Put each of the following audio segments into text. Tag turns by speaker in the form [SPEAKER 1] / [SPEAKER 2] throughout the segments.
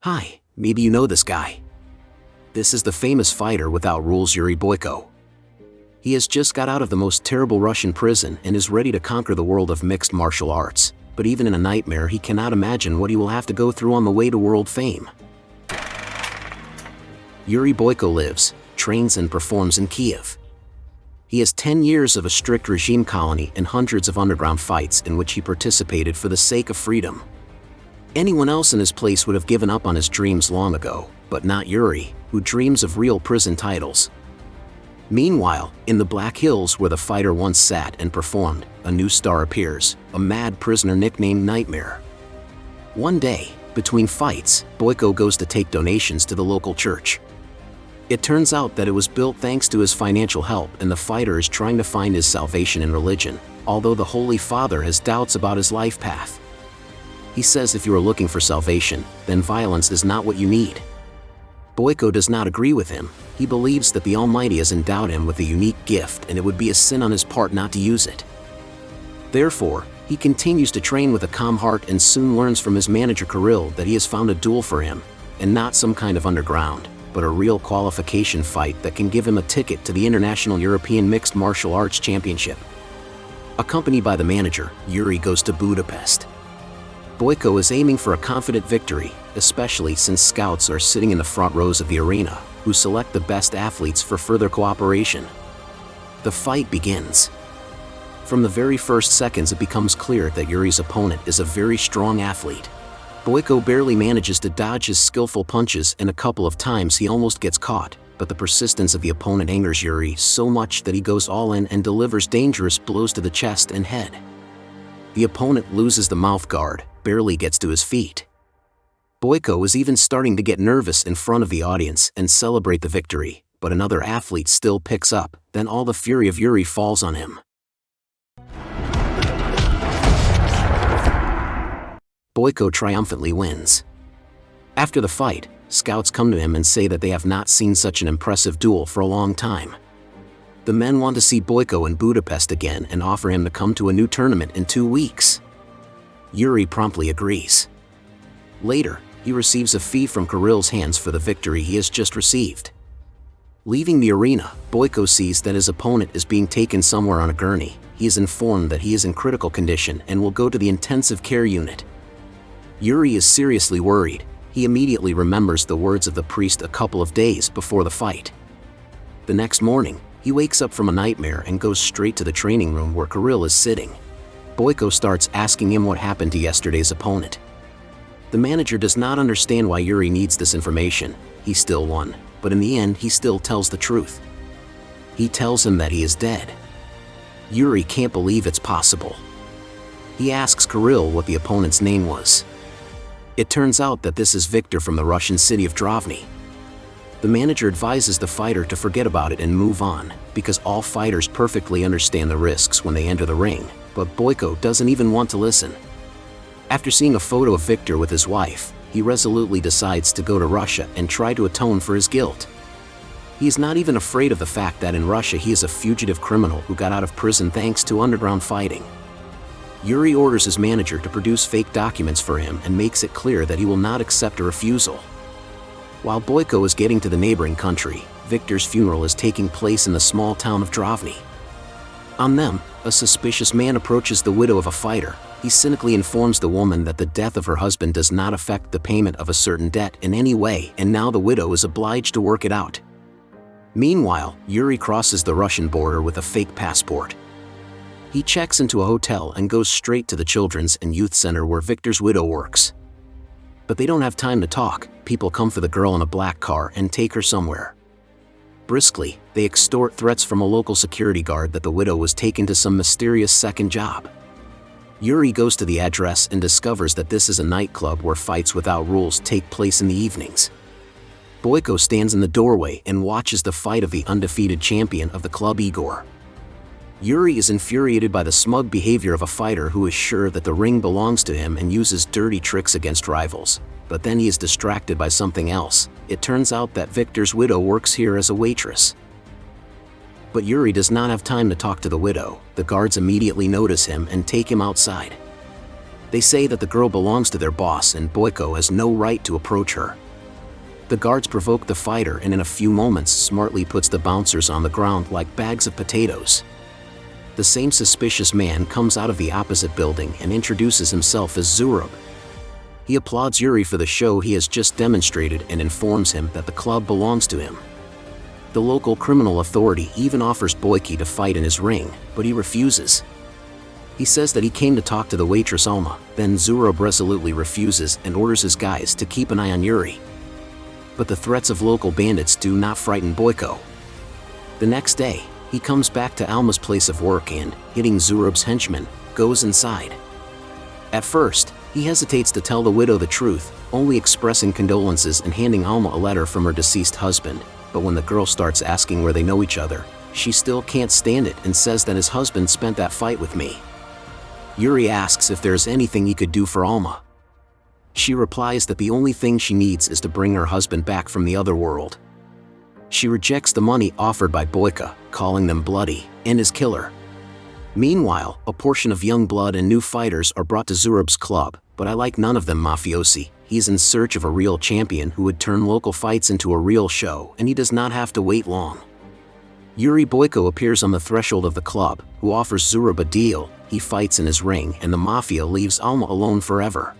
[SPEAKER 1] Hi, maybe you know this guy. This is the famous fighter without rules, Yuriy Boyko. He has just got out of the most terrible Russian prison and is ready to conquer the world of mixed martial arts, but even in a nightmare he cannot imagine what he will have to go through on the way to world fame. Yuriy Boyko lives, trains and performs in Kiev. He has 10 years of a strict regime colony and hundreds of underground fights in which he participated for the sake of freedom. Anyone else in his place would have given up on his dreams long ago, but not Yuriy, who dreams of real prison titles. Meanwhile, in the Black Hills where the fighter once sat and performed, a new star appears, a mad prisoner nicknamed Nightmare. One day, between fights, Boyko goes to take donations to the local church. It turns out that it was built thanks to his financial help, and the fighter is trying to find his salvation in religion, although the Holy Father has doubts about his life path. He says if you are looking for salvation, then violence is not what you need. Boyko does not agree with him. He believes that the Almighty has endowed him with a unique gift and it would be a sin on his part not to use it. Therefore, he continues to train with a calm heart and soon learns from his manager Kirill that he has found a duel for him, and not some kind of underground, but a real qualification fight that can give him a ticket to the International European Mixed Martial Arts Championship. Accompanied by the manager, Yuriy goes to Budapest. Boyko is aiming for a confident victory, especially since scouts are sitting in the front rows of the arena, who select the best athletes for further cooperation. The fight begins. From the very first seconds it becomes clear that Yuriy's opponent is a very strong athlete. Boyko barely manages to dodge his skillful punches, and a couple of times he almost gets caught, but the persistence of the opponent angers Yuriy so much that he goes all in and delivers dangerous blows to the chest and head. The opponent loses the mouth guard, barely gets to his feet. Boyko is even starting to get nervous in front of the audience and celebrate the victory, but another athlete still picks up, then all the fury of Yuriy falls on him. Boyko triumphantly wins. After the fight, scouts come to him and say that they have not seen such an impressive duel for a long time. The men want to see Boyko in Budapest again and offer him to come to a new tournament in 2 weeks. Yuriy promptly agrees. Later, he receives a fee from Kirill's hands for the victory he has just received. Leaving the arena, Boyko sees that his opponent is being taken somewhere on a gurney. He is informed that he is in critical condition and will go to the intensive care unit. Yuriy is seriously worried. He immediately remembers the words of the priest a couple of days before the fight. The next morning, he wakes up from a nightmare and goes straight to the training room where Kirill is sitting. Boyko starts asking him what happened to yesterday's opponent. The manager does not understand why Yuriy needs this information. He still won, but in the end he still tells the truth. He tells him that he is dead. Yuriy can't believe it's possible. He asks Kirill what the opponent's name was. It turns out that this is Victor from the Russian city of Drovny. The manager advises the fighter to forget about it and move on, because all fighters perfectly understand the risks when they enter the ring, but Boyko doesn't even want to listen. After seeing a photo of Victor with his wife, he resolutely decides to go to Russia and try to atone for his guilt. He is not even afraid of the fact that in Russia he is a fugitive criminal who got out of prison thanks to underground fighting. Yuriy orders his manager to produce fake documents for him and makes it clear that he will not accept a refusal. While Boyko is getting to the neighboring country, Victor's funeral is taking place in the small town of Drovny. On them, a suspicious man approaches the widow of a fighter. He cynically informs the woman that the death of her husband does not affect the payment of a certain debt in any way, and now the widow is obliged to work it out. Meanwhile, Yuriy crosses the Russian border with a fake passport. He checks into a hotel and goes straight to the Children's and Youth Center where Victor's widow works. But they don't have time to talk. People come for the girl in a black car and take her somewhere. Briskly, they extort threats from a local security guard that the widow was taken to some mysterious second job. Yuriy goes to the address and discovers that this is a nightclub where fights without rules take place in the evenings. Boyko stands in the doorway and watches the fight of the undefeated champion of the club, Igor. Yuriy is infuriated by the smug behavior of a fighter who is sure that the ring belongs to him and uses dirty tricks against rivals. But then he is distracted by something else. It turns out that Victor's widow works here as a waitress. But Yuriy does not have time to talk to the widow. The guards immediately notice him and take him outside. They say that the girl belongs to their boss and Boyko has no right to approach her. The guards provoke the fighter and in a few moments smartly puts the bouncers on the ground like bags of potatoes. The same suspicious man comes out of the opposite building and introduces himself as Zurab. He applauds Yuriy for the show he has just demonstrated and informs him that the club belongs to him. The local criminal authority even offers Boyko to fight in his ring, but he refuses. He says that he came to talk to the waitress Alma, then Zurab resolutely refuses and orders his guys to keep an eye on Yuriy. But the threats of local bandits do not frighten Boyko. The next day, he comes back to Alma's place of work and, hitting Zurab's henchman, goes inside. At first, he hesitates to tell the widow the truth, only expressing condolences and handing Alma a letter from her deceased husband, but when the girl starts asking where they know each other, she still can't stand it and says that his husband spent that fight with me. Yuriy asks if there's anything he could do for Alma. She replies that the only thing she needs is to bring her husband back from the other world. She rejects the money offered by Boyko, calling them bloody, and his killer. Meanwhile, a portion of young blood and new fighters are brought to Zurab's club, but I like none of them mafiosi. He's in search of a real champion who would turn local fights into a real show, and he does not have to wait long. Yuriy Boyko appears on the threshold of the club, who offers Zurab a deal. He fights in his ring and the mafia leaves Alma alone forever.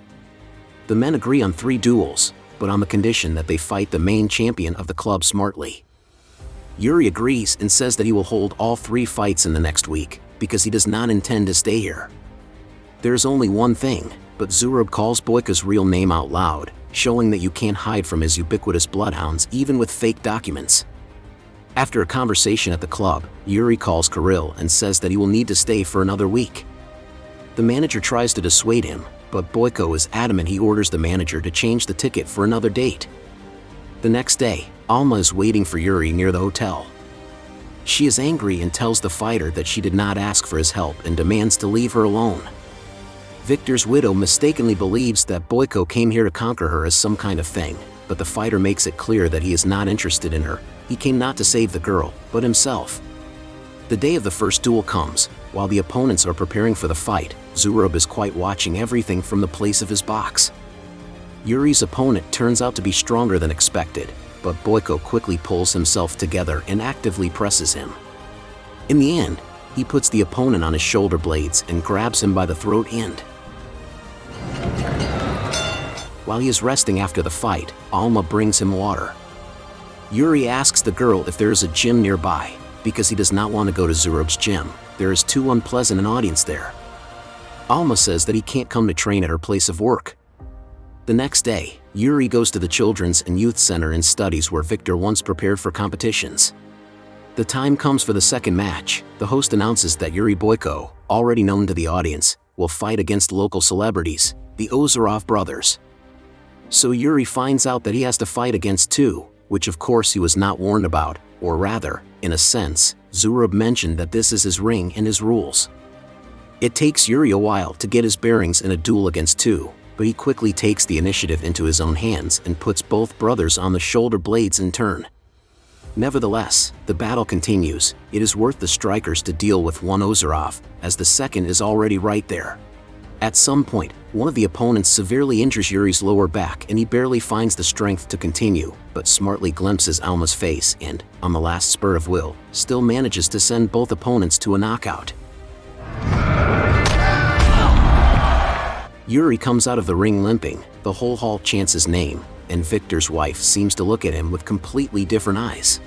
[SPEAKER 1] The men agree on 3 duels, but on the condition that they fight the main champion of the club smartly. Yuriy agrees and says that he will hold all 3 fights in the next week, because he does not intend to stay here. There's only one thing, but Zurab calls Boyko's real name out loud, showing that you can't hide from his ubiquitous bloodhounds even with fake documents. After a conversation at the club, Yuriy calls Kirill and says that he will need to stay for another week. The manager tries to dissuade him, but Boyko is adamant. He orders the manager to change the ticket for another date. The next day, Alma is waiting for Yuriy near the hotel. She is angry and tells the fighter that she did not ask for his help and demands to leave her alone. Victor's widow mistakenly believes that Boyko came here to conquer her as some kind of thing, but the fighter makes it clear that he is not interested in her. He came not to save the girl, but himself. The day of the first duel comes. While the opponents are preparing for the fight, Zurab is quite watching everything from the place of his box. Yuriy's opponent turns out to be stronger than expected, but Boyko quickly pulls himself together and actively presses him. In the end, he puts the opponent on his shoulder blades and grabs him by the throat end. While he is resting after the fight, Alma brings him water. Yuriy asks the girl if there is a gym nearby, because he does not want to go to Zurab's gym. There is too unpleasant an audience there. Alma says that he can't come to train at her place of work. The next day, Yuriy goes to the Children's and Youth Center and studies where Victor once prepared for competitions. The time comes for the second match. The host announces that Yuriy Boyko, already known to the audience, will fight against local celebrities, the Ozerov brothers. So Yuriy finds out that he has to fight against 2, which of course he was not warned about, or rather, in a sense, Zurab mentioned that this is his ring and his rules. It takes Yuriy a while to get his bearings in a duel against 2, but he quickly takes the initiative into his own hands and puts both brothers on the shoulder blades in turn. Nevertheless, the battle continues. It is worth the strikers to deal with one Ozerov, as the second is already right there. At some point, one of the opponents severely injures Yuriy's lower back and he barely finds the strength to continue, but smartly glimpses Alma's face and, on the last spur of will, still manages to send both opponents to a knockout. Yuriy comes out of the ring limping. The whole hall chants his name, and Victor's wife seems to look at him with completely different eyes.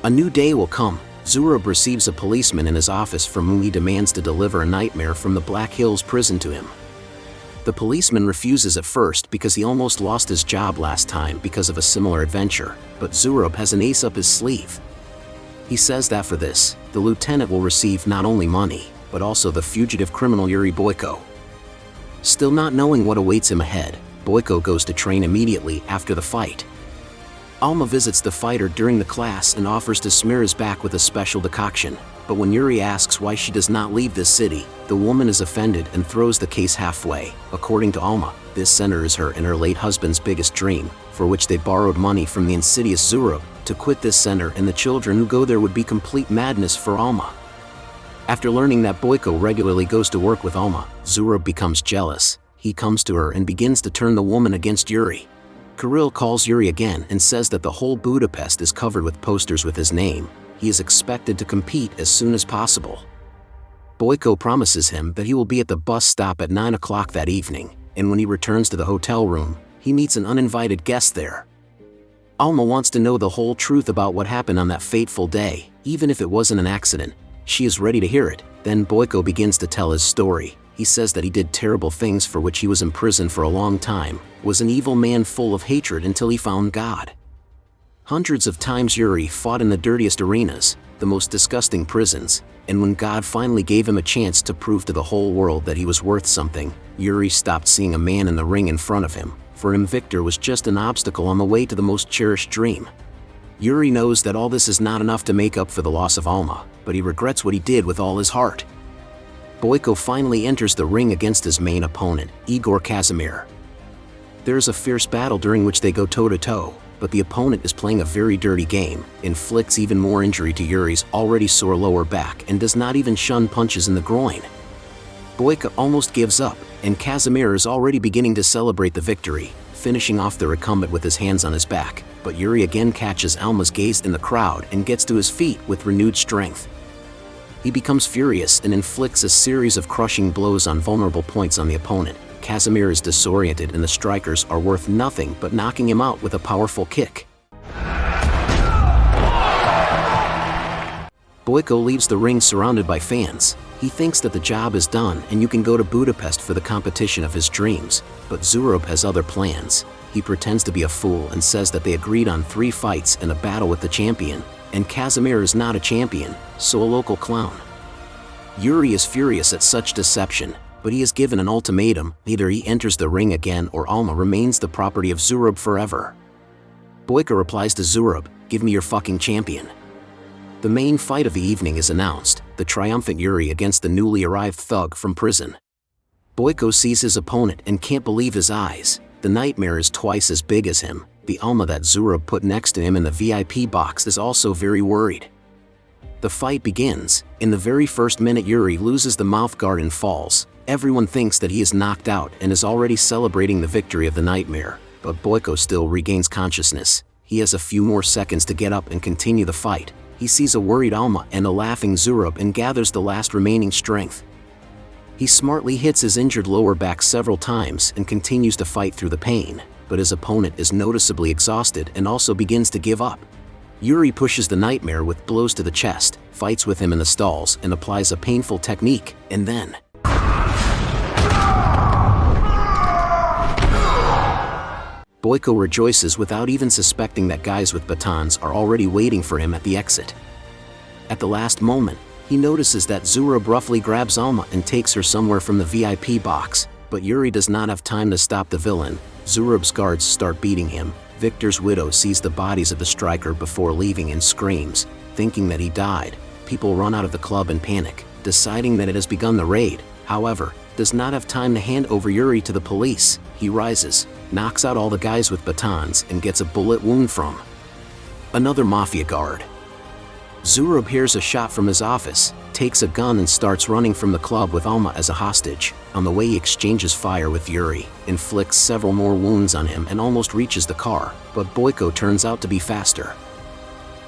[SPEAKER 1] A new day will come. Zurab receives a policeman in his office from whom he demands to deliver a nightmare from the Black Hills prison to him. The policeman refuses at first because he almost lost his job last time because of a similar adventure, but Zurab has an ace up his sleeve. He says that for this, the lieutenant will receive not only money, but also the fugitive criminal Yuriy Boyko. Still not knowing what awaits him ahead, Boyko goes to train immediately after the fight. Alma visits the fighter during the class and offers to smear his back with a special decoction, but when Yuriy asks why she does not leave this city, the woman is offended and throws the case halfway. According to Alma, this center is her and her late husband's biggest dream, for which they borrowed money from the insidious Zurab. To quit this center and the children who go there would be complete madness for Alma. After learning that Boyko regularly goes to work with Alma, Zurab becomes jealous. He comes to her and begins to turn the woman against Yuriy. Kirill calls Yuriy again and says that the whole Budapest is covered with posters with his name. He is expected to compete as soon as possible. Boyko promises him that he will be at the bus stop at 9 o'clock that evening, and when he returns to the hotel room, he meets an uninvited guest there. Alma wants to know the whole truth about what happened on that fateful day, even if it wasn't an accident. She is ready to hear it. Then Boyko begins to tell his story. He says that he did terrible things for which he was imprisoned for a long time, was an evil man full of hatred until he found God. Hundreds of times Yuriy fought in the dirtiest arenas, the most disgusting prisons, and when God finally gave him a chance to prove to the whole world that he was worth something, Yuriy stopped seeing a man in the ring in front of him. For him, Victor was just an obstacle on the way to the most cherished dream. Yuriy knows that all this is not enough to make up for the loss of Alma, but he regrets what he did with all his heart. Boyko finally enters the ring against his main opponent, Igor Casimir. There is a fierce battle during which they go toe-to-toe, but the opponent is playing a very dirty game, inflicts even more injury to Yuriy's already sore lower back, and does not even shun punches in the groin. Boyko almost gives up, and Casimir is already beginning to celebrate the victory, finishing off the recumbent with his hands on his back, but Yuriy again catches Alma's gaze in the crowd and gets to his feet with renewed strength. He becomes furious and inflicts a series of crushing blows on vulnerable points on the opponent. Casimir is disoriented and the strikers are worth nothing but knocking him out with a powerful kick. Boyko leaves the ring surrounded by fans. He thinks that the job is done and you can go to Budapest for the competition of his dreams, but Zurab has other plans. He pretends to be a fool and says that they agreed on 3 fights and a battle with the champion, and Casimir is not a champion, so a local clown. Yuriy is furious at such deception, but he is given an ultimatum: either he enters the ring again or Alma remains the property of Zurab forever. Boyko replies to Zurab, "Give me your fucking champion." The main fight of the evening is announced, the triumphant Yuriy against the newly arrived thug from prison. Boyko sees his opponent and can't believe his eyes. The nightmare is twice as big as him. The Alma that Zurab put next to him in the VIP box is also very worried. The fight begins. In the very first minute, Yuriy loses the mouth guard and falls. Everyone thinks that he is knocked out and is already celebrating the victory of the nightmare, but Boyko still regains consciousness. He has a few more seconds to get up and continue the fight. He sees a worried Alma and a laughing Zurab and gathers the last remaining strength. He smartly hits his injured lower back several times and continues to fight through the pain, but his opponent is noticeably exhausted and also begins to give up. Yuriy pushes the nightmare with blows to the chest, fights with him in the stalls, and applies a painful technique, and then Boyko rejoices without even suspecting that guys with batons are already waiting for him at the exit. At the last moment, he notices that Zurab roughly grabs Alma and takes her somewhere from the VIP box, but Yuriy does not have time to stop the villain. Zurab's guards start beating him. Victor's widow sees the bodies of the striker before leaving and screams, thinking that he died. People run out of the club in panic, deciding that it has begun the raid. However, does not have time to hand over Yuriy to the police. He rises, knocks out all the guys with batons, and gets a bullet wound from another mafia guard. Zurab hears a shot from his office, takes a gun and starts running from the club with Alma as a hostage. On the way, he exchanges fire with Yuriy, inflicts several more wounds on him and almost reaches the car, but Boyko turns out to be faster.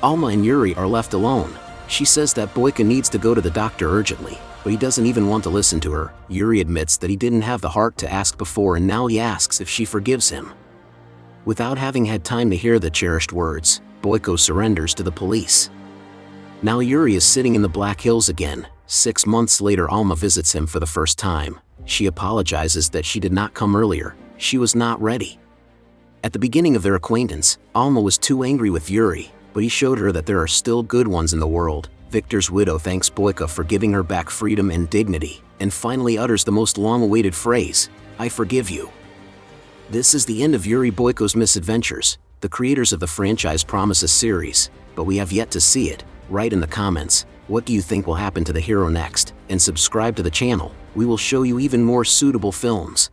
[SPEAKER 1] Alma and Yuriy are left alone. She says that Boyko needs to go to the doctor urgently, but he doesn't even want to listen to her. Yuriy admits that he didn't have the heart to ask before, and now he asks if she forgives him. Without having had time to hear the cherished words, Boyko surrenders to the police. Now Yuriy is sitting in the Black Hills again. 6 months later, Alma visits him for the first time. She apologizes that she did not come earlier. She was not ready. At the beginning of their acquaintance, Alma was too angry with Yuriy, but he showed her that there are still good ones in the world. Victor's widow thanks Boyko for giving her back freedom and dignity, and finally utters the most long-awaited phrase, "I forgive you." This is the end of Yuriy Boyko's misadventures. The creators of the franchise promise a series, but we have yet to see it. Write in the comments, what do you think will happen to the hero next, and subscribe to the channel. We will show you even more suitable films.